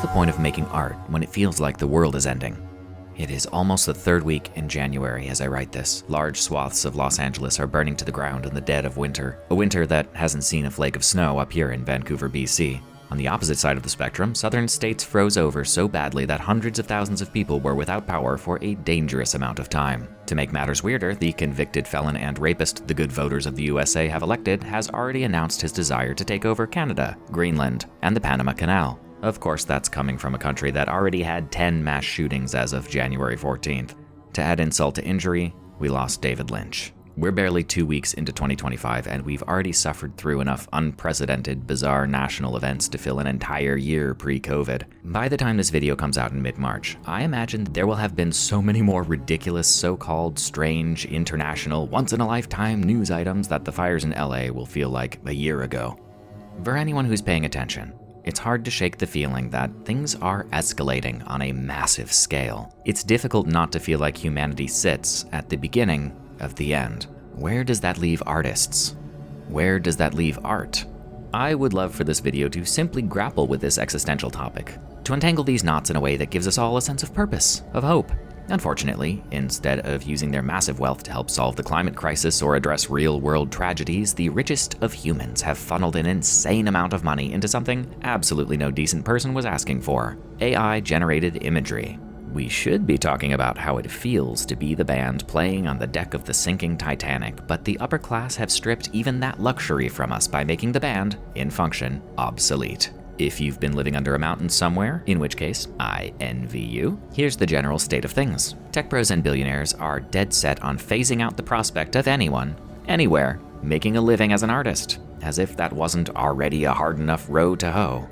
the point of making art when it feels like the world is ending? It is almost the third week in January as I write this. Large swaths of Los Angeles are burning to the ground in the dead of winter. A winter that hasn't seen a flake of snow up here in Vancouver, BC. On the opposite side of the spectrum, southern states froze over so badly that hundreds of thousands of people were without power for a dangerous amount of time. To make matters weirder, the convicted felon and rapist the good voters of the USA have elected has already announced his desire to take over Canada, Greenland, and the Panama Canal. Of course, that's coming from a country that already had 10 mass shootings as of January 14th. To add insult to injury, we lost David Lynch. We're barely 2 weeks into 2025, and we've already suffered through enough unprecedented, bizarre national events to fill an entire year pre-COVID. By the time this video comes out in mid-March, I imagine there will have been so many more ridiculous, so-called strange, international, once-in-a-lifetime news items that the fires in LA will feel like a year ago. For anyone who's paying attention, it's hard to shake the feeling that things are escalating on a massive scale. It's difficult not to feel like humanity sits at the beginning of the end. Where does that leave artists? Where does that leave art? I would love for this video to simply grapple with this existential topic, to untangle these knots in a way that gives us all a sense of purpose, of hope. Unfortunately, instead of using their massive wealth to help solve the climate crisis or address real-world tragedies, the richest of humans have funneled an insane amount of money into something absolutely no decent person was asking for: AI-generated imagery. We should be talking about how it feels to be the band playing on the deck of the sinking Titanic, but the upper class have stripped even that luxury from us by making the band, in function, obsolete. If you've been living under a mountain somewhere, in which case, I envy you, here's the general state of things. Tech bros and billionaires are dead set on phasing out the prospect of anyone, anywhere, making a living as an artist, as if that wasn't already a hard enough row to hoe.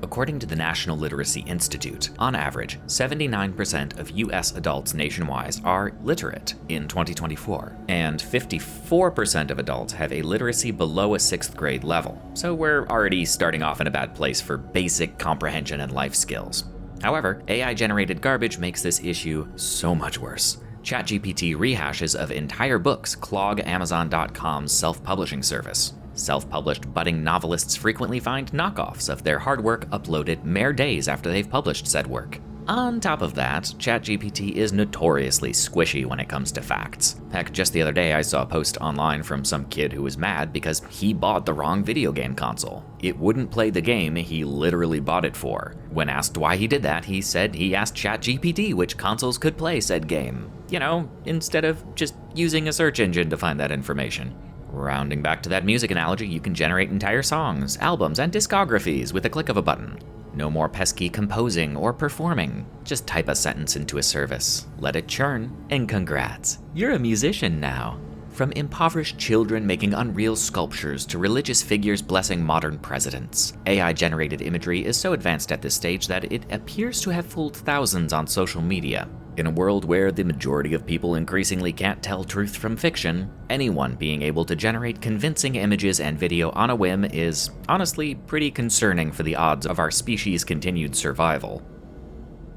According to the National Literacy Institute, on average, 79% of US adults nationwide are literate in 2024, and 54% of adults have a literacy below a 6th grade level, so we're already starting off in a bad place for basic comprehension and life skills. However, AI-generated garbage makes this issue so much worse. ChatGPT rehashes of entire books clog Amazon.com's self-publishing service. Self-published budding novelists frequently find knockoffs of their hard work uploaded mere days after they've published said work. On top of that, ChatGPT is notoriously squishy when it comes to facts. Heck, just the other day I saw a post online from some kid who was mad because he bought the wrong video game console. It wouldn't play the game he literally bought it for. When asked why he did that, he said he asked ChatGPT which consoles could play said game. You know, instead of just using a search engine to find that information. Rounding back to that music analogy, you can generate entire songs, albums, and discographies with a click of a button. No more pesky composing or performing. Just type a sentence into a service, let it churn, and congrats, you're a musician now. From impoverished children making unreal sculptures to religious figures blessing modern presidents, AI-generated imagery is so advanced at this stage that it appears to have fooled thousands on social media. In a world where the majority of people increasingly can't tell truth from fiction, anyone being able to generate convincing images and video on a whim is honestly pretty concerning for the odds of our species' continued survival.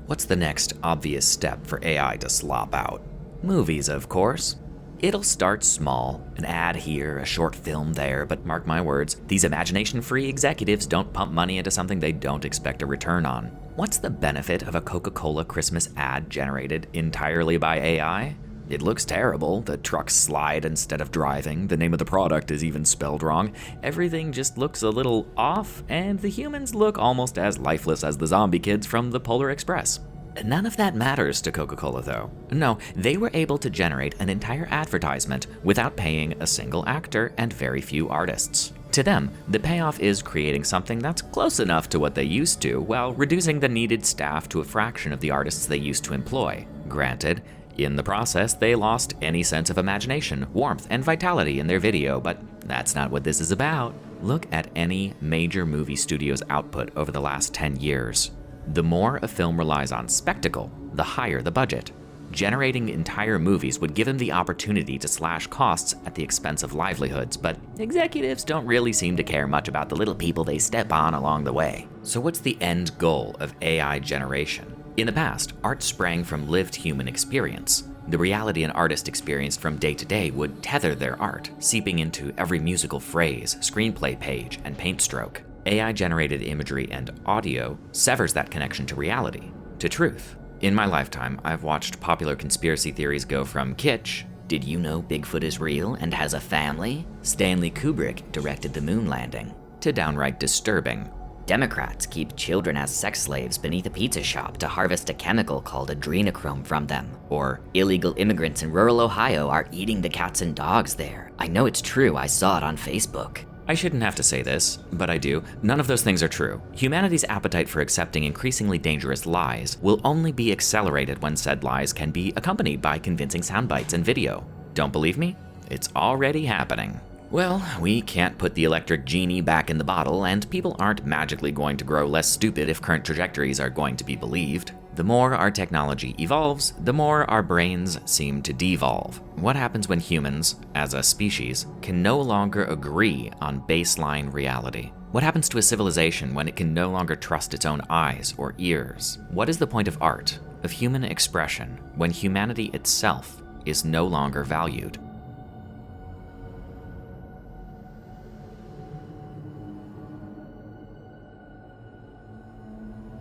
What's the next obvious step for AI to slop out? Movies, of course. It'll start small, an ad here, a short film there, but mark my words, these imagination-free executives don't pump money into something they don't expect a return on. What's the benefit of a Coca-Cola Christmas ad generated entirely by AI? It looks terrible. The trucks slide instead of driving. The name of the product is even spelled wrong. Everything just looks a little off, and the humans look almost as lifeless as the zombie kids from the Polar Express. None of that matters to Coca-Cola, though. No, they were able to generate an entire advertisement without paying a single actor and very few artists. To them, the payoff is creating something that's close enough to what they used to, while reducing the needed staff to a fraction of the artists they used to employ. Granted, in the process, they lost any sense of imagination, warmth, and vitality in their video, but that's not what this is about. Look at any major movie studio's output over the last 10 years. The more a film relies on spectacle, the higher the budget. Generating entire movies would give them the opportunity to slash costs at the expense of livelihoods, but executives don't really seem to care much about the little people they step on along the way. So what's the end goal of AI generation? In the past, art sprang from lived human experience. The reality an artist experienced from day to day would tether their art, seeping into every musical phrase, screenplay page, and paint stroke. AI-generated imagery and audio severs that connection to reality, to truth. In my lifetime, I've watched popular conspiracy theories go from kitsch, "Did you know Bigfoot is real and has a family? Stanley Kubrick directed the moon landing," to downright disturbing. Democrats keep children as sex slaves beneath a pizza shop to harvest a chemical called adrenochrome from them. Or illegal immigrants in rural Ohio are eating the cats and dogs there. I know it's true, I saw it on Facebook. I shouldn't have to say this, but I do. None of those things are true. Humanity's appetite for accepting increasingly dangerous lies will only be accelerated when said lies can be accompanied by convincing sound bites and video. Don't believe me? It's already happening. Well, we can't put the electric genie back in the bottle, and people aren't magically going to grow less stupid if current trajectories are going to be believed. The more our technology evolves, the more our brains seem to devolve. What happens when humans, as a species, can no longer agree on baseline reality? What happens to a civilization when it can no longer trust its own eyes or ears? What is the point of art, of human expression, when humanity itself is no longer valued?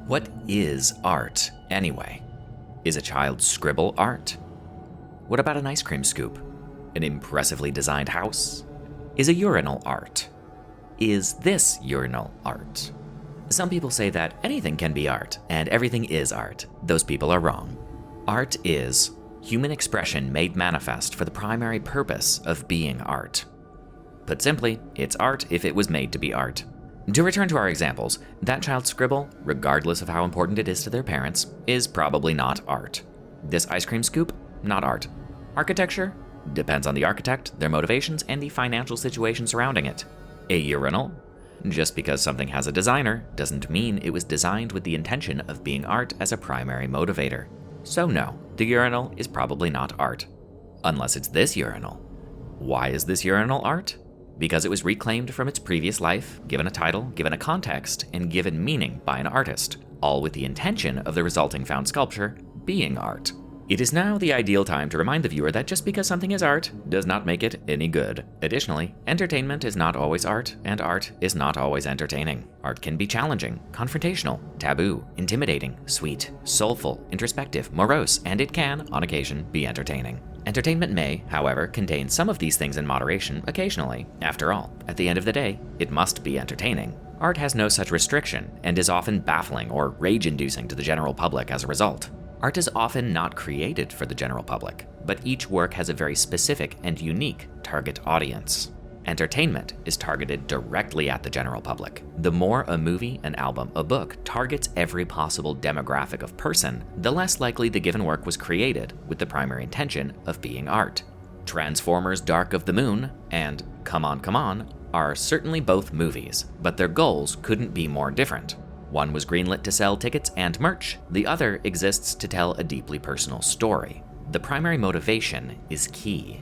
What is art, anyway? Is a child's scribble art? What about an ice cream scoop? An impressively designed house? Is a urinal art? Is this urinal art? Some people say that anything can be art, and everything is art. Those people are wrong. Art is human expression made manifest for the primary purpose of being art. Put simply, it's art if it was made to be art. To return to our examples, that child's scribble, regardless of how important it is to their parents, is probably not art. This ice cream scoop, not art. Architecture? Depends on the architect, their motivations, and the financial situation surrounding it. A urinal? Just because something has a designer doesn't mean it was designed with the intention of being art as a primary motivator. So no, the urinal is probably not art. Unless it's this urinal. Why is this urinal art? Because it was reclaimed from its previous life, given a title, given a context, and given meaning by an artist, all with the intention of the resulting found sculpture being art. It is now the ideal time to remind the viewer that just because something is art does not make it any good. Additionally, entertainment is not always art, and art is not always entertaining. Art can be challenging, confrontational, taboo, intimidating, sweet, soulful, introspective, morose, and it can, on occasion, be entertaining. Entertainment may, however, contain some of these things in moderation occasionally. After all, at the end of the day, it must be entertaining. Art has no such restriction, and is often baffling or rage-inducing to the general public as a result. Art is often not created for the general public, but each work has a very specific and unique target audience. Entertainment is targeted directly at the general public. The more a movie, an album, a book targets every possible demographic of person, the less likely the given work was created with the primary intention of being art. Transformers: Dark of the Moon and Come On, Come On are certainly both movies, but their goals couldn't be more different. One was greenlit to sell tickets and merch, the other exists to tell a deeply personal story. The primary motivation is key.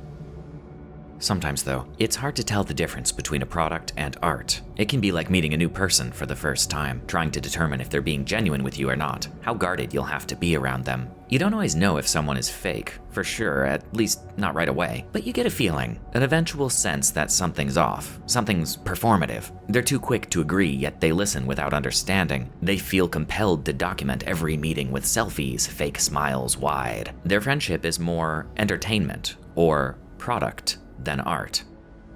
Sometimes, though, it's hard to tell the difference between a product and art. It can be like meeting a new person for the first time, trying to determine if they're being genuine with you or not, how guarded you'll have to be around them. You don't always know if someone is fake, for sure, at least not right away, but you get a feeling, an eventual sense that something's off, something's performative. They're too quick to agree, yet they listen without understanding. They feel compelled to document every meeting with selfies, fake smiles wide. Their friendship is more entertainment or product than art.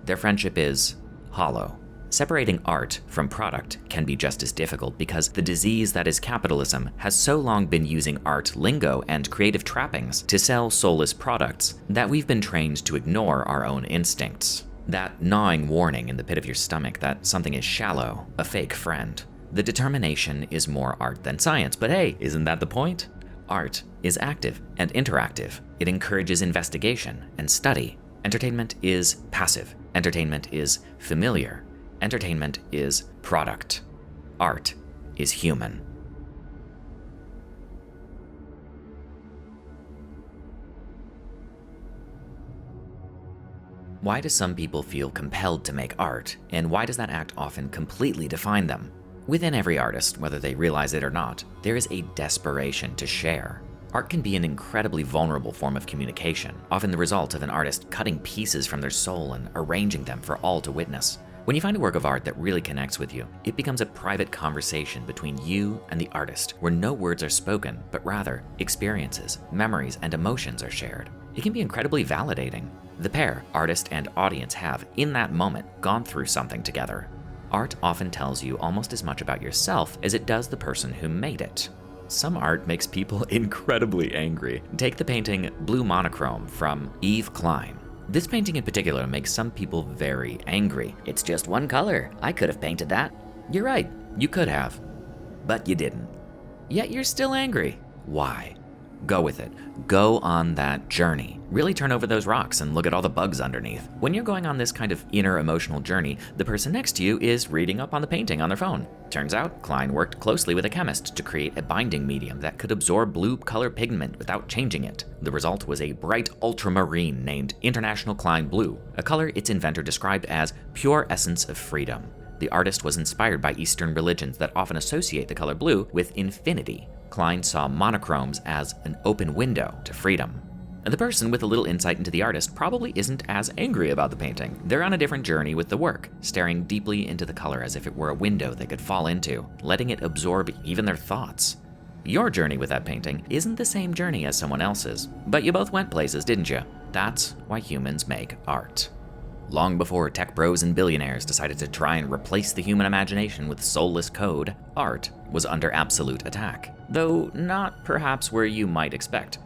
Their friendship is hollow. Separating art from product can be just as difficult because the disease that is capitalism has so long been using art lingo and creative trappings to sell soulless products that we've been trained to ignore our own instincts. That gnawing warning in the pit of your stomach that something is shallow, a fake friend. The determination is more art than science, but hey, isn't that the point? Art is active and interactive. It encourages investigation and study. Entertainment is passive. Entertainment is familiar. Entertainment is product. Art is human. Why do some people feel compelled to make art, and why does that act often completely define them? Within every artist, whether they realize it or not, there is a desperation to share. Art can be an incredibly vulnerable form of communication, often the result of an artist cutting pieces from their soul and arranging them for all to witness. When you find a work of art that really connects with you, it becomes a private conversation between you and the artist, where no words are spoken, but rather experiences, memories, and emotions are shared. It can be incredibly validating. The pair, artist and audience, have, in that moment, gone through something together. Art often tells you almost as much about yourself as it does the person who made it. Some art makes people incredibly angry. Take the painting Blue Monochrome from Yves Klein. This painting in particular makes some people very angry. It's just one color. I could have painted that. You're right, you could have, but you didn't. Yet you're still angry. Why? Go with it. Go on that journey. Really turn over those rocks and look at all the bugs underneath. When you're going on this kind of inner emotional journey, the person next to you is reading up on the painting on their phone. Turns out, Klein worked closely with a chemist to create a binding medium that could absorb blue color pigment without changing it. The result was a bright ultramarine named International Klein Blue, a color its inventor described as pure essence of freedom. The artist was inspired by Eastern religions that often associate the color blue with infinity. Klein saw monochromes as an open window to freedom. The person with a little insight into the artist probably isn't as angry about the painting. They're on a different journey with the work, staring deeply into the color as if it were a window they could fall into, letting it absorb even their thoughts. Your journey with that painting isn't the same journey as someone else's, but you both went places, didn't you? That's why humans make art. Long before tech bros and billionaires decided to try and replace the human imagination with soulless code, art was under absolute attack. Though not perhaps where you might expect.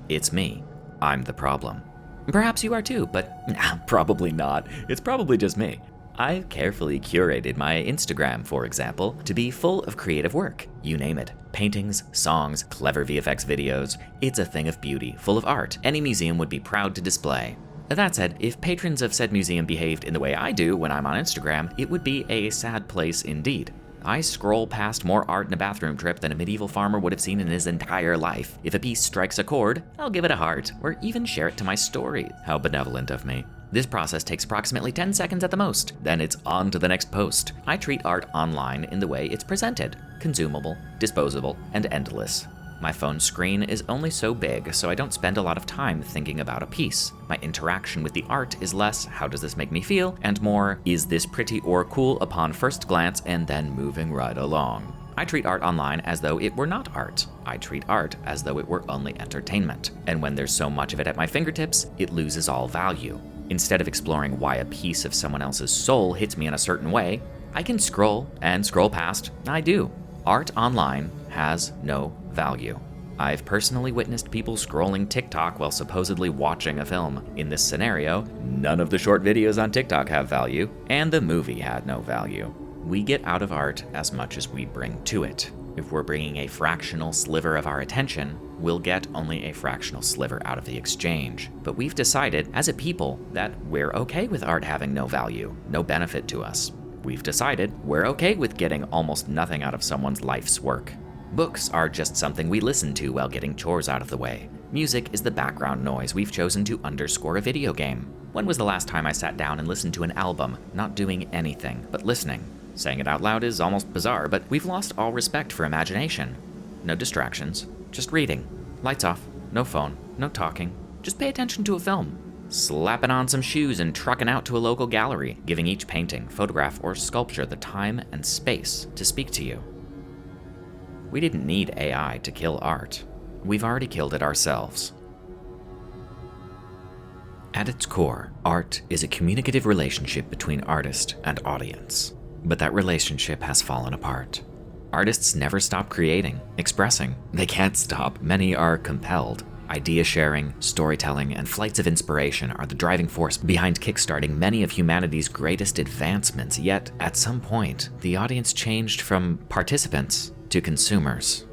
It's me. I'm the problem. Perhaps you are too, but probably not. It's probably just me. I've carefully curated my Instagram, for example, to be full of creative work. You name it. Paintings, songs, clever VFX videos. It's a thing of beauty, full of art, any museum would be proud to display. That said, if patrons of said museum behaved in the way I do when I'm on Instagram, it would be a sad place indeed. I scroll past more art in a bathroom trip than a medieval farmer would have seen in his entire life. If a piece strikes a chord, I'll give it a heart, or even share it to my story. How benevolent of me. This process takes approximately 10 seconds at the most, then it's on to the next post. I treat art online in the way it's presented: consumable, disposable, and endless. My phone screen is only so big, so I don't spend a lot of time thinking about a piece. My interaction with the art is less, how does this make me feel, and more, is this pretty or cool upon first glance, and then moving right along. I treat art online as though it were not art. I treat art as though it were only entertainment. And when there's so much of it at my fingertips, it loses all value. Instead of exploring why a piece of someone else's soul hits me in a certain way, I can scroll and scroll past. I do. Art online has no value. I've personally witnessed people scrolling TikTok while supposedly watching a film. In this scenario, none of the short videos on TikTok have value, and the movie had no value. We get out of art as much as we bring to it. If we're bringing a fractional sliver of our attention, we'll get only a fractional sliver out of the exchange. But we've decided, as a people, that we're okay with art having no value, no benefit to us. We've decided we're okay with getting almost nothing out of someone's life's work. Books are just something we listen to while getting chores out of the way. Music is the background noise we've chosen to underscore a video game. When was the last time I sat down and listened to an album, not doing anything, but listening? Saying it out loud is almost bizarre, but we've lost all respect for imagination. No distractions, just reading. Lights off, no phone, no talking. Just pay attention to a film. Slapping on some shoes and trucking out to a local gallery, giving each painting, photograph, or sculpture the time and space to speak to you. We didn't need AI to kill art. We've already killed it ourselves. At its core, art is a communicative relationship between artist and audience. But that relationship has fallen apart. Artists never stop creating, expressing. They can't stop. Many are compelled. Idea sharing, storytelling, and flights of inspiration are the driving force behind kickstarting many of humanity's greatest advancements. Yet, at some point, the audience changed from participants to consumers.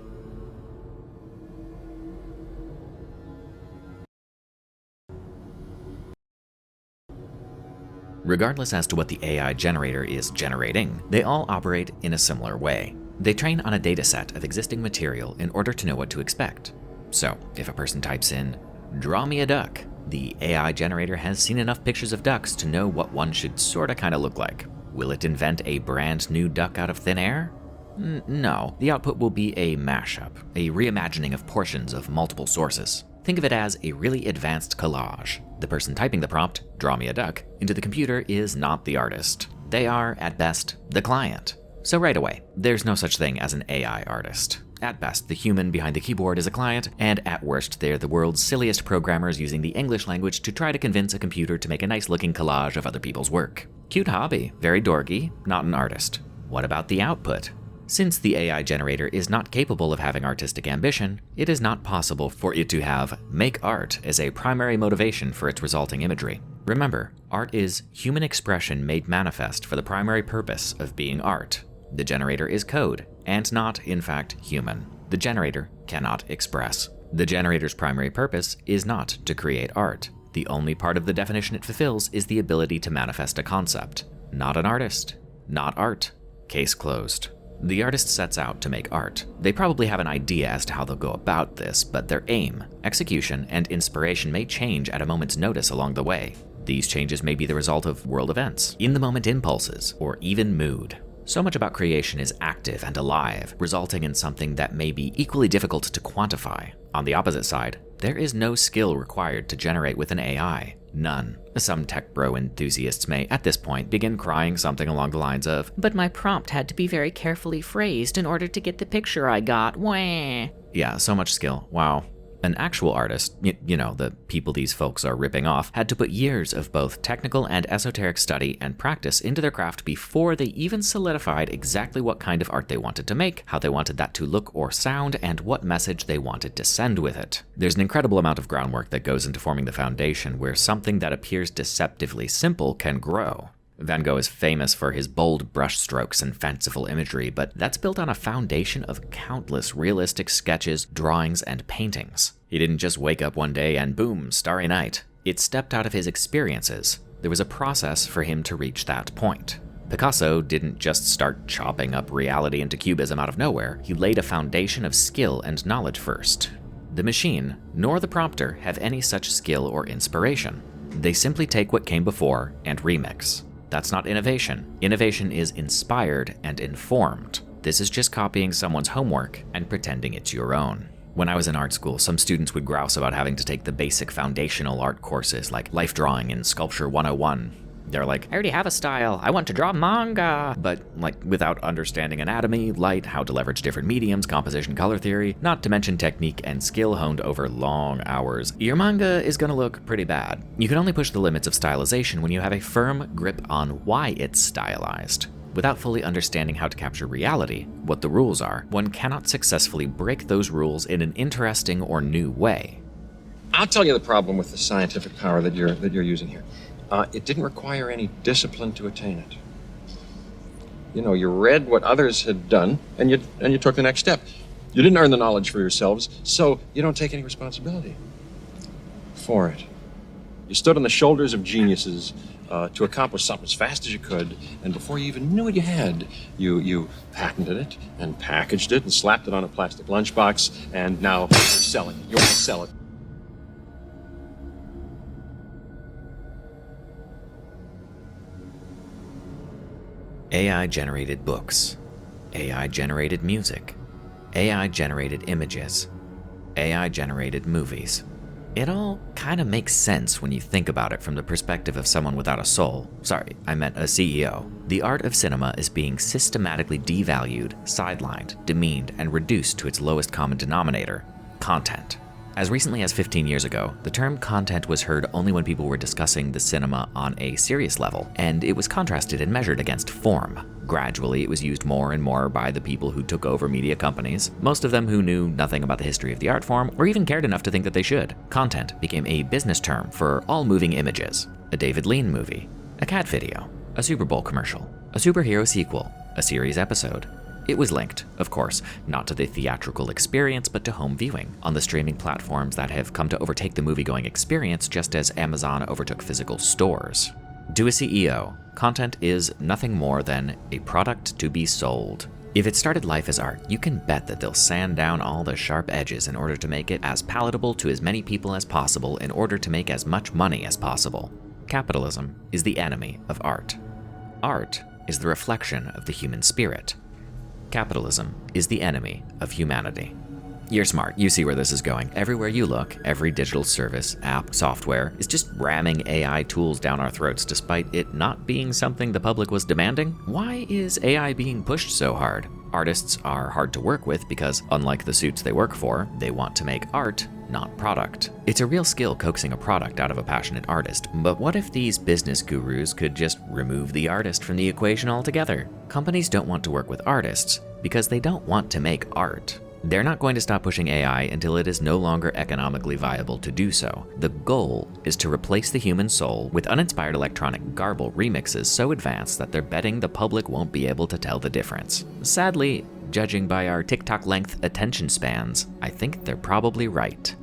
Regardless as to what the AI generator is generating, they all operate in a similar way. They train on a dataset of existing material in order to know what to expect. So, if a person types in, "Draw me a duck," the AI generator has seen enough pictures of ducks to know what one should sorta kinda look like. Will it invent a brand new duck out of thin air? No, the output will be a mashup, a reimagining of portions of multiple sources. Think of it as a really advanced collage. The person typing the prompt, "Draw me a duck," into the computer is not the artist. They are, at best, the client. So right away, there's no such thing as an AI artist. At best, the human behind the keyboard is a client, and at worst, they're the world's silliest programmers using the English language to try to convince a computer to make a nice-looking collage of other people's work. Cute hobby, very dorky, not an artist. What about the output? Since the AI generator is not capable of having artistic ambition, it is not possible for it to have make art as a primary motivation for its resulting imagery. Remember, art is human expression made manifest for the primary purpose of being art. The generator is code, and not, in fact, human. The generator cannot express. The generator's primary purpose is not to create art. The only part of the definition it fulfills is the ability to manifest a concept. Not an artist. Not art. Case closed. The artist sets out to make art. They probably have an idea as to how they'll go about this, but their aim, execution, and inspiration may change at a moment's notice along the way. These changes may be the result of world events, in-the-moment impulses, or even mood. So much about creation is active and alive, resulting in something that may be equally difficult to quantify. On the opposite side, there is no skill required to generate with an AI. None. Some tech bro enthusiasts may, at this point, begin crying something along the lines of, "But my prompt had to be very carefully phrased in order to get the picture I got, wah." yeah, so much skill, wow. An actual artist, you know, the people these folks are ripping off, had to put years of both technical and esoteric study and practice into their craft before they even solidified exactly what kind of art they wanted to make, how they wanted that to look or sound, and what message they wanted to send with it. There's an incredible amount of groundwork that goes into forming the foundation where something that appears deceptively simple can grow. Van Gogh is famous for his bold brushstrokes and fanciful imagery, but that's built on a foundation of countless realistic sketches, drawings, and paintings. He didn't just wake up one day and boom, starry night. It stepped out of his experiences. There was a process for him to reach that point. Picasso didn't just start chopping up reality into cubism out of nowhere. He laid a foundation of skill and knowledge first. The machine, nor the prompter, have any such skill or inspiration. They simply take what came before and remix. That's not innovation. Innovation is inspired and informed. This is just copying someone's homework and pretending it's your own. When I was in art school, some students would grouse about having to take the basic foundational art courses like life drawing and sculpture 101. They're like, "I already have a style. I want to draw manga." But without understanding anatomy, light, how to leverage different mediums, composition, color theory, not to mention technique and skill honed over long hours, your manga is gonna look pretty bad. You can only push the limits of stylization when you have a firm grip on why it's stylized. Without fully understanding how to capture reality, what the rules are, one cannot successfully break those rules in an interesting or new way. I'll tell you the problem with the scientific power that you're using here. It didn't require any discipline to attain it. You know, you read what others had done, and you took the next step. You didn't earn the knowledge for yourselves, so you don't take any responsibility for it. You stood on the shoulders of geniuses to accomplish something as fast as you could, and before you even knew what you had, you patented it and packaged it and slapped it on a plastic lunchbox, and now you're selling it. You want to sell it. AI-generated books, AI-generated music, AI-generated images, AI-generated movies. It all kind of makes sense when you think about it from the perspective of someone without a soul. Sorry, I meant a CEO. The art of cinema is being systematically devalued, sidelined, demeaned, and reduced to its lowest common denominator, content. As recently as 15 years ago, the term content was heard only when people were discussing the cinema on a serious level, and it was contrasted and measured against form. Gradually, it was used more and more by the people who took over media companies, most of them who knew nothing about the history of the art form or even cared enough to think that they should. Content became a business term for all moving images. A David Lean movie, a cat video, a Super Bowl commercial, a superhero sequel, a series episode. It was linked, of course, not to the theatrical experience, but to home viewing on the streaming platforms that have come to overtake the movie-going experience just as Amazon overtook physical stores. To a CEO, content is nothing more than a product to be sold. If it started life as art, you can bet that they'll sand down all the sharp edges in order to make it as palatable to as many people as possible in order to make as much money as possible. Capitalism is the enemy of art. Art is the reflection of the human spirit. Capitalism is the enemy of humanity. You're smart. You see where this is going. Everywhere you look, every digital service, app, software is just ramming AI tools down our throats despite it not being something the public was demanding. Why is AI being pushed so hard? Artists are hard to work with because, unlike the suits they work for, they want to make art, not product. It's a real skill coaxing a product out of a passionate artist, but what if these business gurus could just remove the artist from the equation altogether? Companies don't want to work with artists because they don't want to make art. They're not going to stop pushing AI until it is no longer economically viable to do so. The goal is to replace the human soul with uninspired electronic garble remixes so advanced that they're betting the public won't be able to tell the difference. Sadly, judging by our TikTok-length attention spans, I think they're probably right.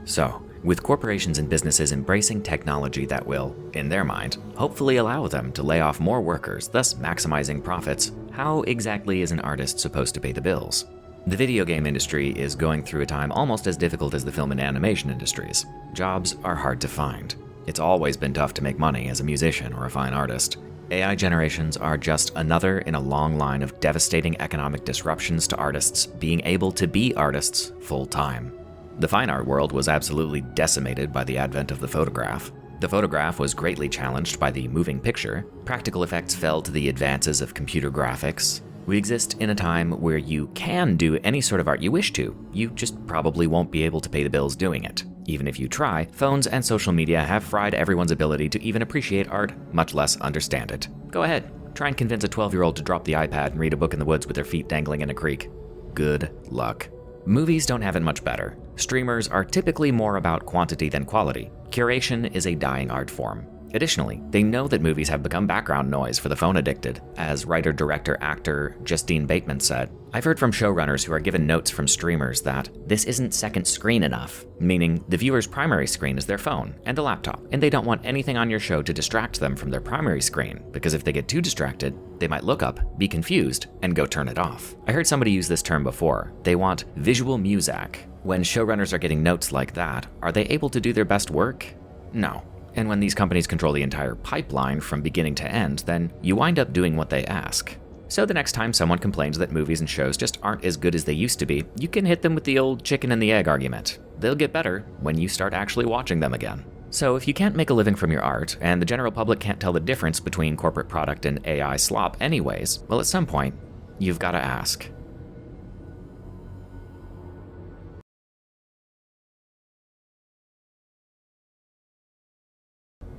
So, with corporations and businesses embracing technology that will, in their mind, hopefully allow them to lay off more workers, thus maximizing profits, how exactly is an artist supposed to pay the bills? The video game industry is going through a time almost as difficult as the film and animation industries. Jobs are hard to find. It's always been tough to make money as a musician or a fine artist. AI generations are just another in a long line of devastating economic disruptions to artists being able to be artists full-time. The fine art world was absolutely decimated by the advent of the photograph. The photograph was greatly challenged by the moving picture. Practical effects fell to the advances of computer graphics. We exist in a time where you can do any sort of art you wish to. You just probably won't be able to pay the bills doing it. Even if you try, phones and social media have fried everyone's ability to even appreciate art, much less understand it. Go ahead, try and convince a 12-year-old to drop the iPad and read a book in the woods with their feet dangling in a creek. Good luck. Movies don't have it much better. Streamers are typically more about quantity than quality. Curation is a dying art form. Additionally, they know that movies have become background noise for the phone addicted. As writer, director, actor Justine Bateman said, "I've heard from showrunners who are given notes from streamers that this isn't second screen enough," meaning the viewer's primary screen is their phone and the laptop, and they don't want anything on your show to distract them from their primary screen, because if they get too distracted, they might look up, be confused, and go turn it off. I heard somebody use this term before. They want visual muzak. When showrunners are getting notes like that, are they able to do their best work? No. And when these companies control the entire pipeline from beginning to end, then you wind up doing what they ask. So the next time someone complains that movies and shows just aren't as good as they used to be, you can hit them with the old chicken and the egg argument. They'll get better when you start actually watching them again. So if you can't make a living from your art, and the general public can't tell the difference between corporate product and AI slop anyways, well, at some point, you've got to ask.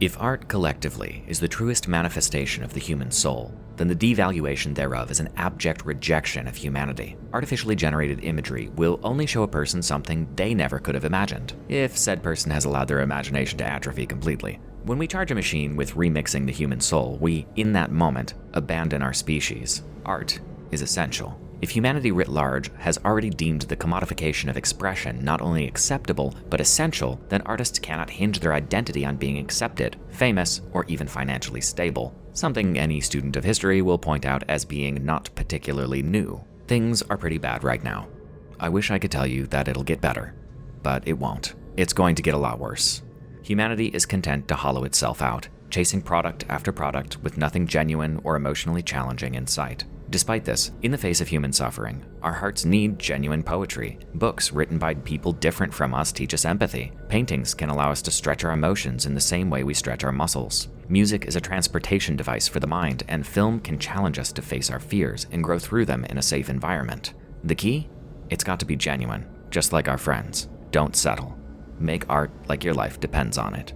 If art collectively is the truest manifestation of the human soul, then the devaluation thereof is an abject rejection of humanity. Artificially generated imagery will only show a person something they never could have imagined, if said person has allowed their imagination to atrophy completely. When we charge a machine with remixing the human soul, we, in that moment, abandon our species. Art is essential. If humanity writ large has already deemed the commodification of expression not only acceptable, but essential, then artists cannot hinge their identity on being accepted, famous, or even financially stable. Something any student of history will point out as being not particularly new. Things are pretty bad right now. I wish I could tell you that it'll get better, but it won't. It's going to get a lot worse. Humanity is content to hollow itself out, chasing product after product with nothing genuine or emotionally challenging in sight. Despite this, in the face of human suffering, our hearts need genuine poetry. Books written by people different from us teach us empathy. Paintings can allow us to stretch our emotions in the same way we stretch our muscles. Music is a transportation device for the mind, and film can challenge us to face our fears and grow through them in a safe environment. The key? It's got to be genuine, just like our friends. Don't settle. Make art like your life depends on it.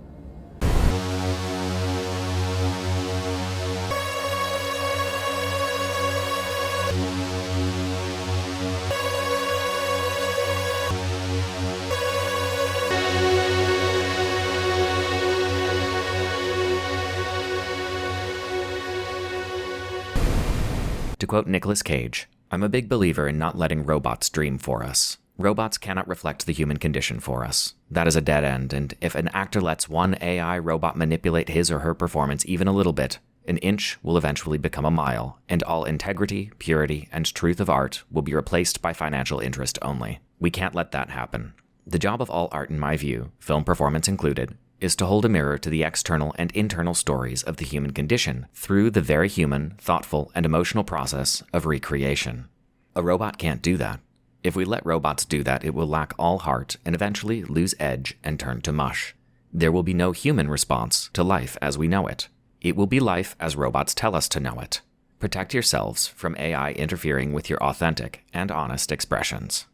To quote Nicolas Cage, "I'm a big believer in not letting robots dream for us. Robots cannot reflect the human condition for us. That is a dead end, and if an actor lets one AI robot manipulate his or her performance even a little bit, an inch will eventually become a mile, and all integrity, purity, and truth of art will be replaced by financial interest only. We can't let that happen. The job of all art, in my view, film performance included, is to hold a mirror to the external and internal stories of the human condition through the very human, thoughtful, and emotional process of recreation. A robot can't do that. If we let robots do that, it will lack all heart and eventually lose edge and turn to mush. There will be no human response to life as we know it. It will be life as robots tell us to know it. Protect yourselves from AI interfering with your authentic and honest expressions.